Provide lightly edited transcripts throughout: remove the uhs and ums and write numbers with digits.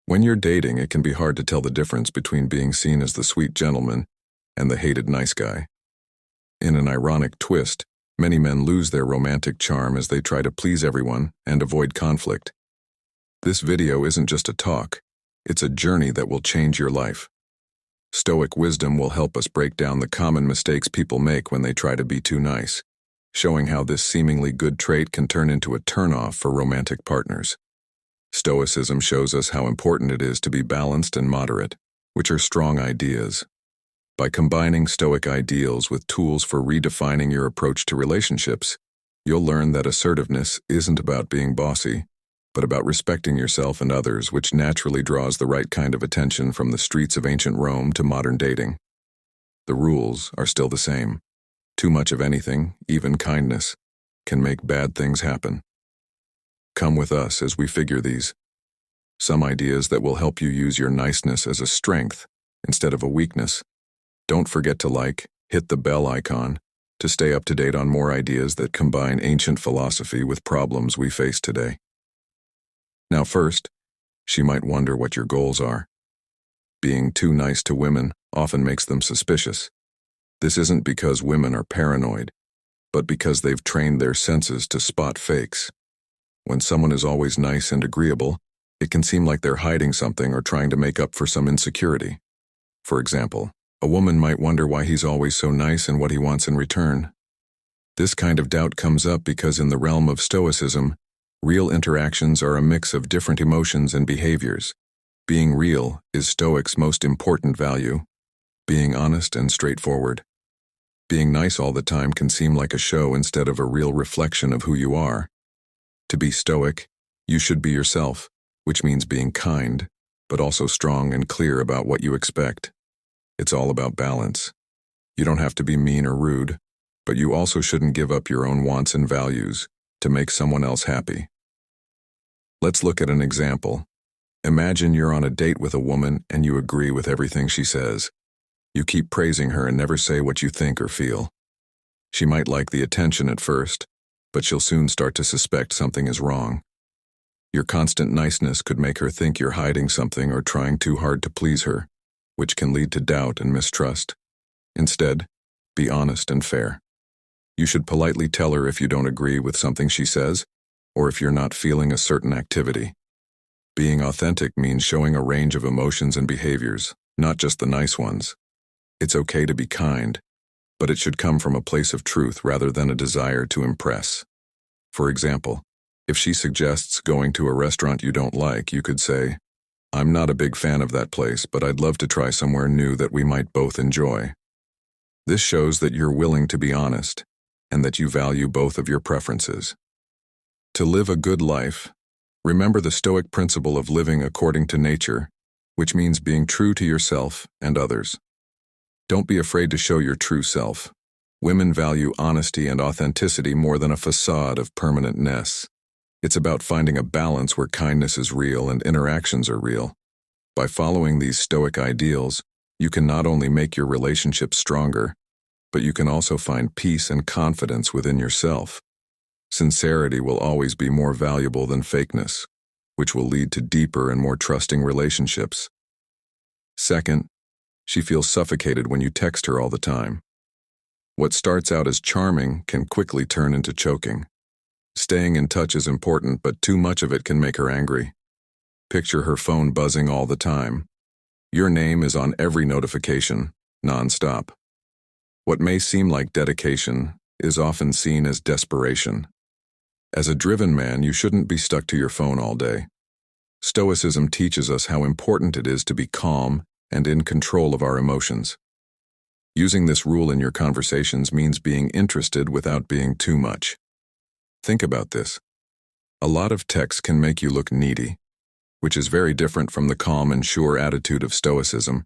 When you're dating, it can be hard to tell the difference between being seen as the sweet gentleman and the hated nice guy. In an ironic twist, many men lose their romantic charm as they try to please everyone and avoid conflict. This video isn't just a talk, it's a journey that will change your life. Stoic wisdom will help us break down the common mistakes people make when they try to be too nice, showing how this seemingly good trait can turn into a turnoff for romantic partners. Stoicism shows us how important it is to be balanced and moderate, which are strong ideas. By combining Stoic ideals with tools for redefining your approach to relationships, you'll learn that assertiveness isn't about being bossy, but about respecting yourself and others, which naturally draws the right kind of attention from the streets of ancient Rome to modern dating. The rules are still the same. Too much of anything, even kindness, can make bad things happen. Come with us as we figure these. Some ideas that will help you use your niceness as a strength instead of a weakness. Don't forget to hit the bell icon to stay up to date on more ideas that combine ancient philosophy with problems we face today. Now first, she might wonder what your goals are. Being too nice to women often makes them suspicious. This isn't because women are paranoid, but because they've trained their senses to spot fakes. When someone is always nice and agreeable, it can seem like they're hiding something or trying to make up for some insecurity. For example, a woman might wonder why he's always so nice and what he wants in return. This kind of doubt comes up because in the realm of Stoicism, real interactions are a mix of different emotions and behaviors. Being real is Stoics' most important value. Being honest and straightforward. Being nice all the time can seem like a show instead of a real reflection of who you are. To be Stoic, you should be yourself, which means being kind, but also strong and clear about what you expect. It's all about balance. You don't have to be mean or rude, but you also shouldn't give up your own wants and values to make someone else happy. Let's look at an example. Imagine you're on a date with a woman and you agree with everything she says. You keep praising her and never say what you think or feel. She might like the attention at first, but she'll soon start to suspect something is wrong. Your constant niceness could make her think you're hiding something or trying too hard to please her, which can lead to doubt and mistrust. Instead, be honest and fair. You should politely tell her if you don't agree with something she says, or if you're not feeling a certain activity. Being authentic means showing a range of emotions and behaviors, not just the nice ones. It's okay to be kind, but it should come from a place of truth rather than a desire to impress. For example, if she suggests going to a restaurant you don't like, you could say, "I'm not a big fan of that place, but I'd love to try somewhere new that we might both enjoy." This shows that you're willing to be honest, and that you value both of your preferences. To live a good life, remember the Stoic principle of living according to nature, which means being true to yourself and others. Don't be afraid to show your true self. Women value honesty and authenticity more than a facade of permanentness. It's about finding a balance where kindness is real and interactions are real. By following these Stoic ideals, you can not only make your relationships stronger, but you can also find peace and confidence within yourself. Sincerity will always be more valuable than fakeness, which will lead to deeper and more trusting relationships. Second, she feels suffocated when you text her all the time. What starts out as charming can quickly turn into choking. Staying in touch is important, but too much of it can make her angry. Picture her phone buzzing all the time. Your name is on every notification, non-stop. What may seem like dedication is often seen as desperation. As a driven man, you shouldn't be stuck to your phone all day. Stoicism teaches us how important it is to be calm and in control of our emotions. Using this rule in your conversations means being interested without being too much. Think about this. A lot of text can make you look needy, which is very different from the calm and sure attitude of Stoicism.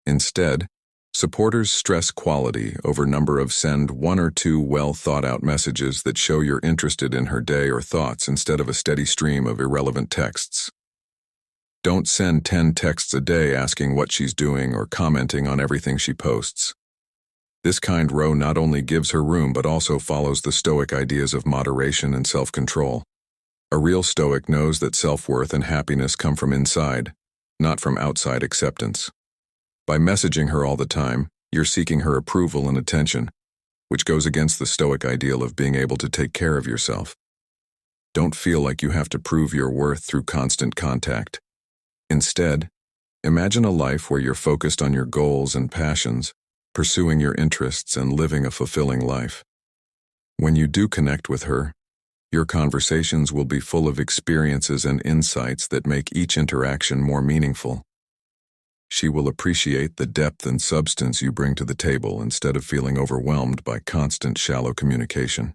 Instead, supporters stress quality over number of send one or two well-thought-out messages that show you're interested in her day or thoughts instead of a steady stream of irrelevant texts. Don't send 10 texts a day asking what she's doing or commenting on everything she posts. This kind row not only gives her room but also follows the Stoic ideas of moderation and self-control. A real Stoic knows that self-worth and happiness come from inside, not from outside acceptance. By messaging her all the time, you're seeking her approval and attention, which goes against the Stoic ideal of being able to take care of yourself. Don't feel like you have to prove your worth through constant contact. Instead, imagine a life where you're focused on your goals and passions, pursuing your interests and living a fulfilling life. When you do connect with her, your conversations will be full of experiences and insights that make each interaction more meaningful. She will appreciate the depth and substance you bring to the table instead of feeling overwhelmed by constant shallow communication.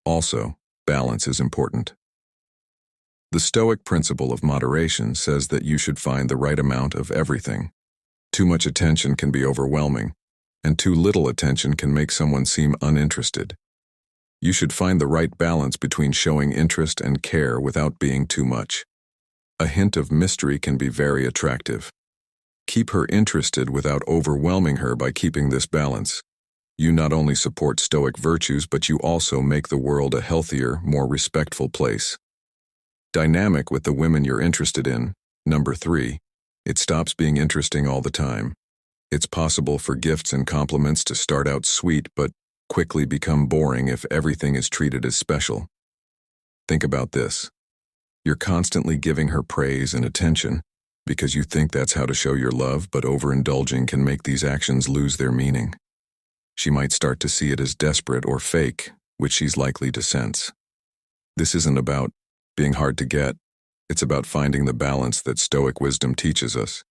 Also, balance is important. The Stoic principle of moderation says that you should find the right amount of everything. Too much attention can be overwhelming, and too little attention can make someone seem uninterested. You should find the right balance between showing interest and care without being too much. A hint of mystery can be very attractive. Keep her interested without overwhelming her by keeping this balance. You not only support Stoic virtues, but you also make the world a healthier, more respectful place. Dynamic with the women you're interested in. Number 3, it stops being interesting all the time. It's possible for gifts and compliments to start out sweet, but quickly become boring if everything is treated as special. Think about this. You're constantly giving her praise and attention because you think that's how to show your love, but overindulging can make these actions lose their meaning. She might start to see it as desperate or fake, which she's likely to sense. This isn't about being hard to get. It's about finding the balance that Stoic wisdom teaches us.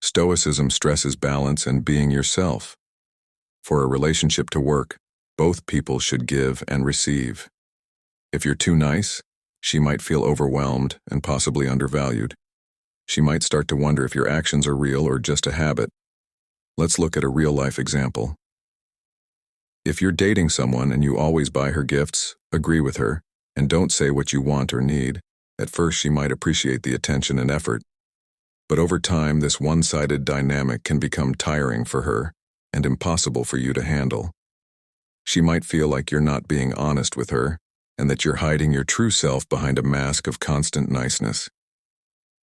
Stoicism stresses balance and being yourself. For a relationship to work, both people should give and receive. If you're too nice, she might feel overwhelmed and possibly undervalued. She might start to wonder if your actions are real or just a habit. Let's look at a real-life example. If you're dating someone and you always buy her gifts, agree with her, and don't say what you want or need, at first she might appreciate the attention and effort. But over time, this one-sided dynamic can become tiring for her and impossible for you to handle. She might feel like you're not being honest with her and that you're hiding your true self behind a mask of constant niceness.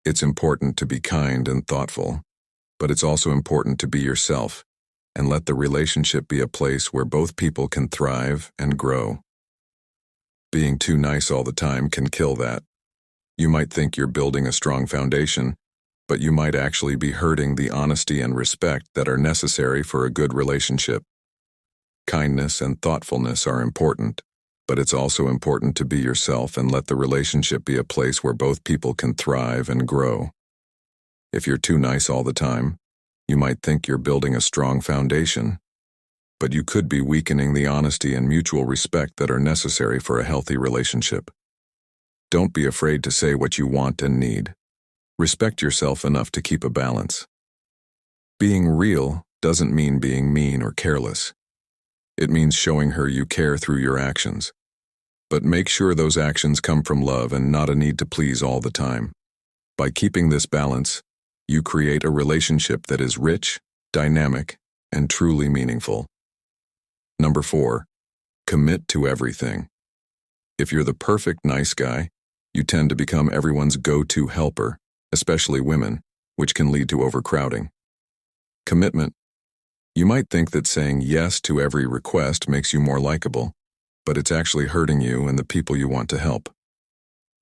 It's important to be kind and thoughtful, but it's also important to be yourself and let the relationship be a place where both people can thrive and grow. Being too nice all the time can kill that. You might think you're building a strong foundation, but you might actually be hurting the honesty and respect that are necessary for a good relationship. Kindness and thoughtfulness are important, but it's also important to be yourself and let the relationship be a place where both people can thrive and grow. If you're too nice all the time, you might think you're building a strong foundation, but you could be weakening the honesty and mutual respect that are necessary for a healthy relationship. Don't be afraid to say what you want and need. Respect yourself enough to keep a balance. Being real doesn't mean being mean or careless. It means showing her you care through your actions. But make sure those actions come from love and not a need to please all the time. By keeping this balance, you create a relationship that is rich, dynamic, and truly meaningful. Number 4, commit to everything. If you're the perfect nice guy, you tend to become everyone's go-to helper, especially women, which can lead to overcrowding. Commitment. You might think that saying yes to every request makes you more likable, but it's actually hurting you and the people you want to help.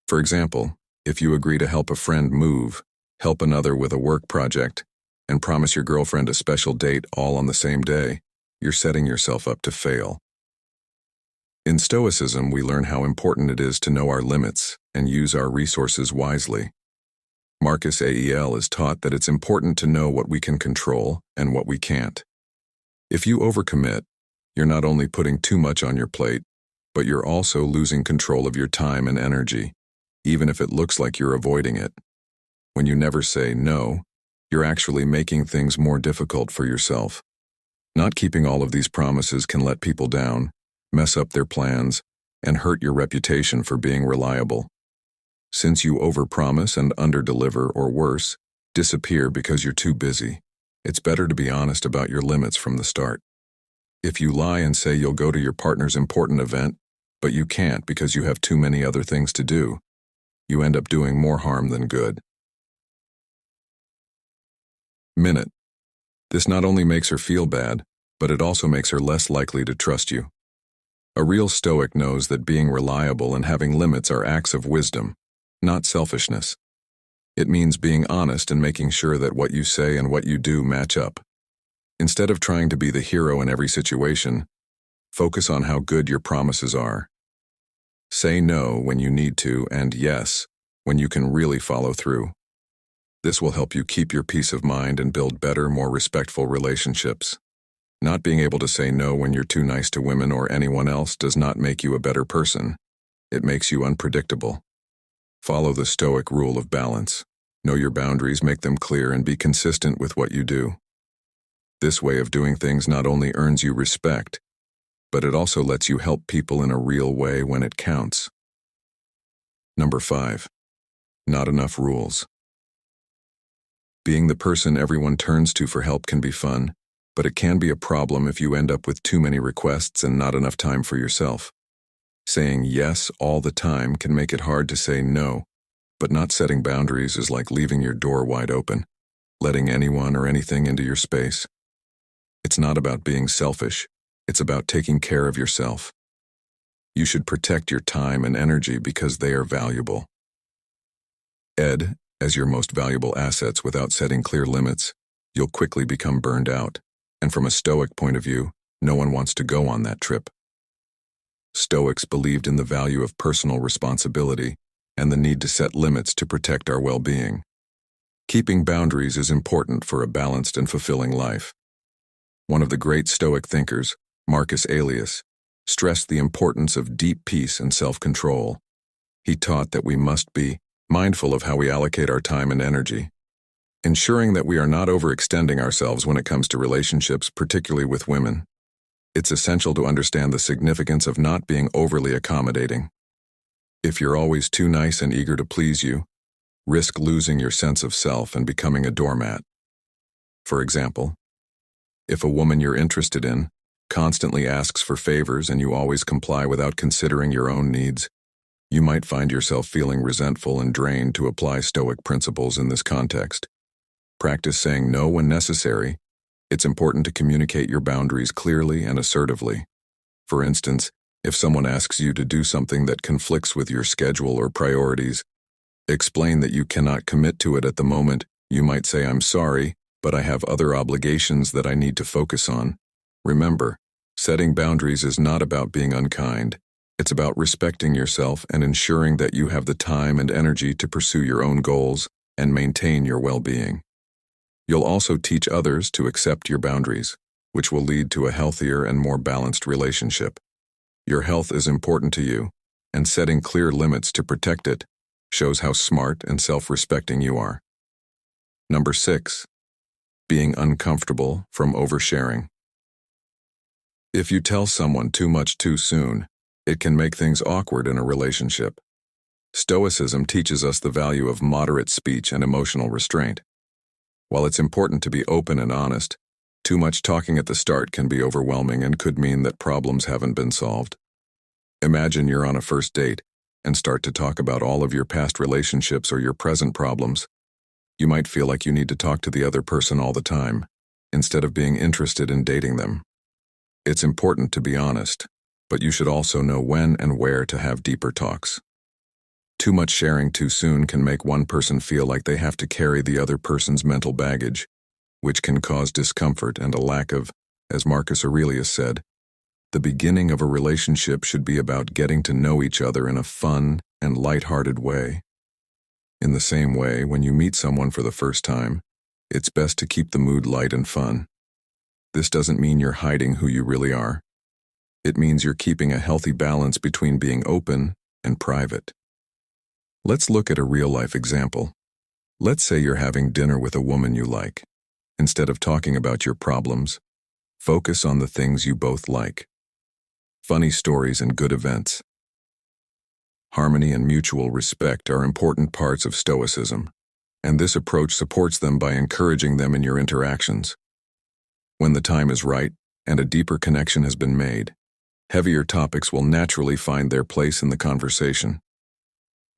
For example, if you agree to help a friend move, help another with a work project, and promise your girlfriend a special date all on the same day, you're setting yourself up to fail. In Stoicism, we learn how important it is to know our limits and use our resources wisely. Marcus Aurelius is taught that it's important to know what we can control and what we can't. If you overcommit, you're not only putting too much on your plate, but you're also losing control of your time and energy, even if it looks like you're avoiding it. When you never say no, you're actually making things more difficult for yourself. Not keeping all of these promises can let people down, mess up their plans, and hurt your reputation for being reliable. Since you overpromise and underdeliver, or worse, disappear because you're too busy, it's better to be honest about your limits from the start. If you lie and say you'll go to your partner's important event, but you can't because you have too many other things to do, you end up doing more harm than good. Minute. This not only makes her feel bad, but it also makes her less likely to trust you. A real Stoic knows that being reliable and having limits are acts of wisdom, not selfishness. It means being honest and making sure that what you say and what you do match up. Instead of trying to be the hero in every situation, focus on how good your promises are. Say no when you need to and yes when you can really follow through. This will help you keep your peace of mind and build better, more respectful relationships. Not being able to say no when you're too nice to women or anyone else does not make you a better person. It makes you unpredictable. Follow the Stoic rule of balance. Know your boundaries, make them clear, and be consistent with what you do. This way of doing things not only earns you respect, but it also lets you help people in a real way when it counts. Number 5. Not enough rules. Being the person everyone turns to for help can be fun, but it can be a problem if you end up with too many requests and not enough time for yourself. Saying yes all the time can make it hard to say no, but not setting boundaries is like leaving your door wide open, letting anyone or anything into your space. It's not about being selfish, it's about taking care of yourself. You should protect your time and energy because they are valuable. As your most valuable assets without setting clear limits, you'll quickly become burned out, and from a Stoic point of view, no one wants to go on that trip. Stoics believed in the value of personal responsibility and the need to set limits to protect our well-being. Keeping boundaries is important for a balanced and fulfilling life. One of the great Stoic thinkers, Marcus Aurelius, stressed the importance of deep peace and self-control. He taught that we must be mindful of how we allocate our time and energy, ensuring that we are not overextending ourselves when it comes to relationships, particularly with women. It's essential to understand the significance of not being overly accommodating. If you're always too nice and eager to please you, risk losing your sense of self and becoming a doormat. For example, if a woman you're interested in constantly asks for favors and you always comply without considering your own needs, you might find yourself feeling resentful and drained. To apply Stoic principles in this context, practice saying no when necessary. It's important to communicate your boundaries clearly and assertively. For instance, if someone asks you to do something that conflicts with your schedule or priorities, explain that you cannot commit to it at the moment. You might say, "I'm sorry, but I have other obligations that I need to focus on." Remember, setting boundaries is not about being unkind. It's about respecting yourself and ensuring that you have the time and energy to pursue your own goals and maintain your well-being. You'll also teach others to accept your boundaries, which will lead to a healthier and more balanced relationship. Your health is important to you, and setting clear limits to protect it shows how smart and self-respecting you are. Number 6. Being uncomfortable from oversharing. If you tell someone too much too soon, it can make things awkward in a relationship. Stoicism teaches us the value of moderate speech and emotional restraint. While it's important to be open and honest, too much talking at the start can be overwhelming and could mean that problems haven't been solved. Imagine you're on a first date and start to talk about all of your past relationships or your present problems. You might feel like you need to talk to the other person all the time, instead of being interested in dating them. It's important to be honest, but you should also know when and where to have deeper talks. Too much sharing too soon can make one person feel like they have to carry the other person's mental baggage, which can cause discomfort and a lack of, as Marcus Aurelius said, the beginning of a relationship should be about getting to know each other in a fun and light-hearted way. In the same way, when you meet someone for the first time, it's best to keep the mood light and fun. This doesn't mean you're hiding who you really are. It means you're keeping a healthy balance between being open and private. Let's look at a real-life example. Let's say you're having dinner with a woman you like. Instead of talking about your problems, focus on the things you both like. Funny stories and good events. Harmony and mutual respect are important parts of Stoicism, and this approach supports them by encouraging them in your interactions. When the time is right and a deeper connection has been made, heavier topics will naturally find their place in the conversation.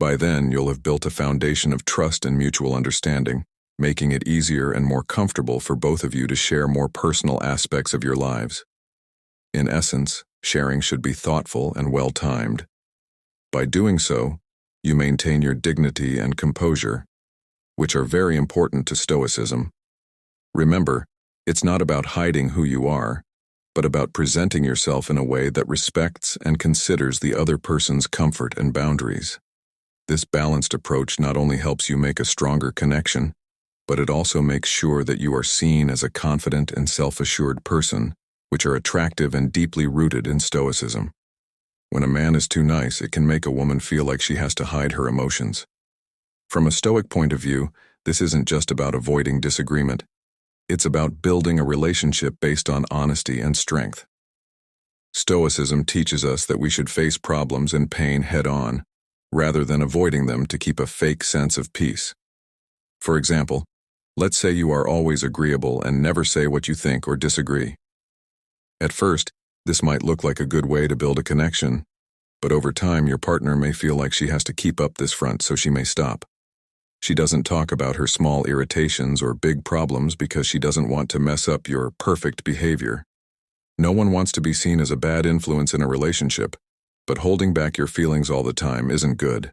By then, you'll have built a foundation of trust and mutual understanding, making it easier and more comfortable for both of you to share more personal aspects of your lives. In essence, sharing should be thoughtful and well-timed. By doing so, you maintain your dignity and composure, which are very important to Stoicism. Remember, it's not about hiding who you are, but about presenting yourself in a way that respects and considers the other person's comfort and boundaries. This balanced approach not only helps you make a stronger connection, but it also makes sure that you are seen as a confident and self-assured person, which are attractive and deeply rooted in Stoicism. When a man is too nice, it can make a woman feel like she has to hide her emotions. From a Stoic point of view, this isn't just about avoiding disagreement. It's about building a relationship based on honesty and strength. Stoicism teaches us that we should face problems and pain head-on, rather than avoiding them to keep a fake sense of peace. For example, let's say you are always agreeable and never say what you think or disagree. At first, this might look like a good way to build a connection, but over time your partner may feel like she has to keep up this front, so she may stop. She doesn't talk about her small irritations or big problems because she doesn't want to mess up your perfect behavior. No one wants to be seen as a bad influence in a relationship, but holding back your feelings all the time isn't good.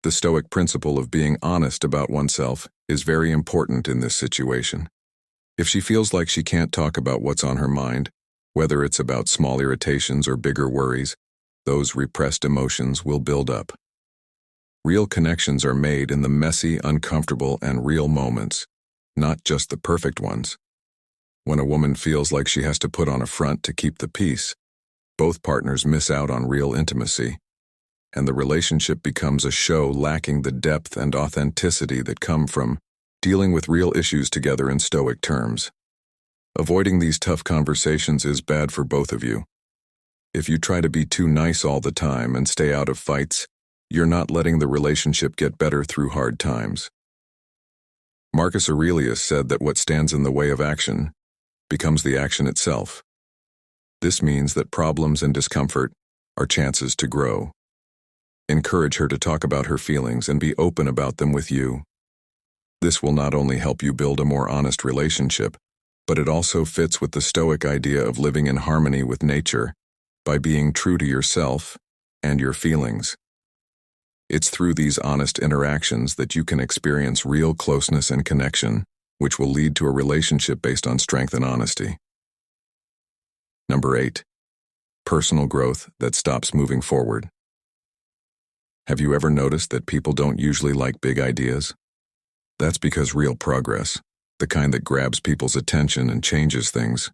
The Stoic principle of being honest about oneself is very important in this situation. If she feels like she can't talk about what's on her mind, whether it's about small irritations or bigger worries, those repressed emotions will build up. Real connections are made in the messy, uncomfortable, and real moments, not just the perfect ones. When a woman feels like she has to put on a front to keep the peace, both partners miss out on real intimacy, and the relationship becomes a show lacking the depth and authenticity that come from dealing with real issues together in Stoic terms. Avoiding these tough conversations is bad for both of you. If you try to be too nice all the time and stay out of fights, you're not letting the relationship get better through hard times. Marcus Aurelius said that what stands in the way of action becomes the action itself. This means that problems and discomfort are chances to grow. Encourage her to talk about her feelings and be open about them with you. This will not only help you build a more honest relationship, but it also fits with the Stoic idea of living in harmony with nature by being true to yourself and your feelings. It's through these honest interactions that you can experience real closeness and connection, which will lead to a relationship based on strength and honesty. Number 8. Personal growth that stops moving forward. Have you ever noticed that people don't usually like big ideas? That's because real progress, the kind that grabs people's attention and changes things,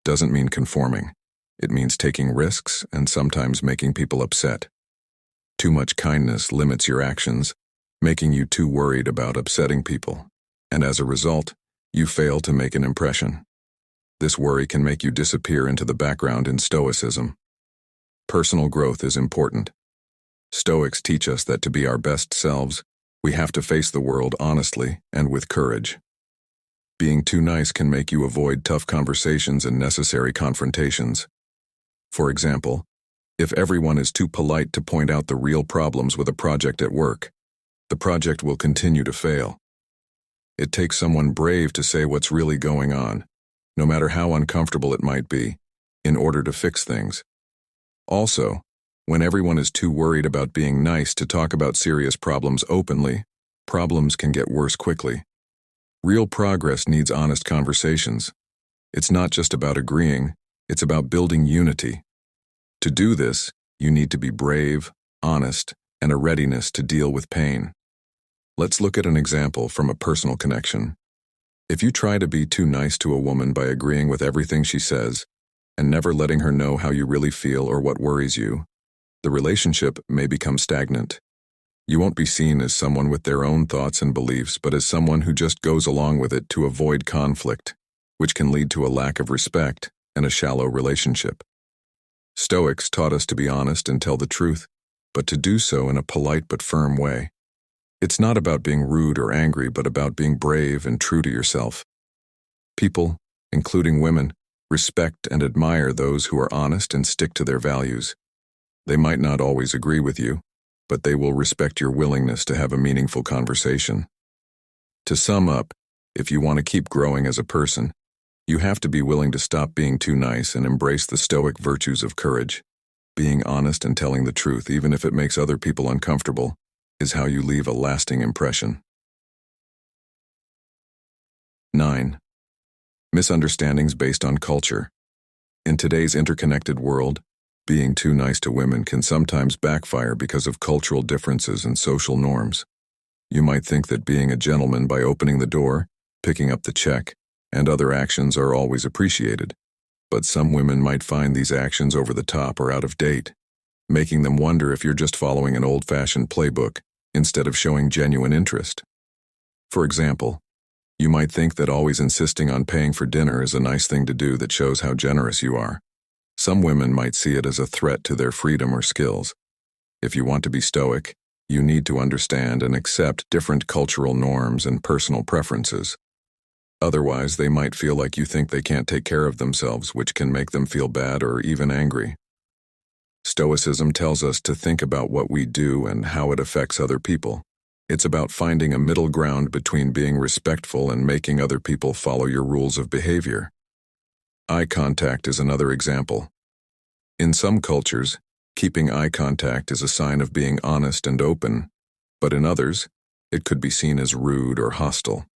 doesn't mean conforming. It means taking risks and sometimes making people upset. Too much kindness limits your actions, making you too worried about upsetting people, and as a result, you fail to make an impression. This worry can make you disappear into the background in Stoicism. Personal growth is important. Stoics teach us that to be our best selves, we have to face the world honestly and with courage. Being too nice can make you avoid tough conversations and necessary confrontations. For example, if everyone is too polite to point out the real problems with a project at work, the project will continue to fail. It takes someone brave to say what's really going on, no matter how uncomfortable it might be, in order to fix things. Also, when everyone is too worried about being nice to talk about serious problems openly, problems can get worse quickly. Real progress needs honest conversations. It's not just about agreeing, it's about building unity. To do this, you need to be brave, honest, and a readiness to deal with pain. Let's look at an example from a personal connection. If you try to be too nice to a woman by agreeing with everything she says, and never letting her know how you really feel or what worries you, the relationship may become stagnant. You won't be seen as someone with their own thoughts and beliefs, but as someone who just goes along with it to avoid conflict, which can lead to a lack of respect and a shallow relationship. Stoics taught us to be honest and tell the truth, but to do so in a polite but firm way. It's not about being rude or angry, but about being brave and true to yourself. People, including women, respect and admire those who are honest and stick to their values. They might not always agree with you, but they will respect your willingness to have a meaningful conversation. To sum up, if you want to keep growing as a person, you have to be willing to stop being too nice and embrace the Stoic virtues of courage. Being honest and telling the truth, even if it makes other people uncomfortable, is how you leave a lasting impression. 9. Misunderstandings based on culture. In today's interconnected world, being too nice to women can sometimes backfire because of cultural differences and social norms. You might think that being a gentleman by opening the door, picking up the check, and other actions are always appreciated, but some women might find these actions over the top or out of date, making them wonder if you're just following an old-fashioned playbook instead of showing genuine interest. For example, you might think that always insisting on paying for dinner is a nice thing to do that shows how generous you are. Some women might see it as a threat to their freedom or skills. If you want to be stoic, you need to understand and accept different cultural norms and personal preferences. Otherwise, they might feel like you think they can't take care of themselves, which can make them feel bad or even angry. Stoicism tells us to think about what we do and how it affects other people. It's about finding a middle ground between being respectful and making other people follow your rules of behavior. Eye contact is another example. In some cultures, keeping eye contact is a sign of being honest and open, but in others, it could be seen as rude or hostile.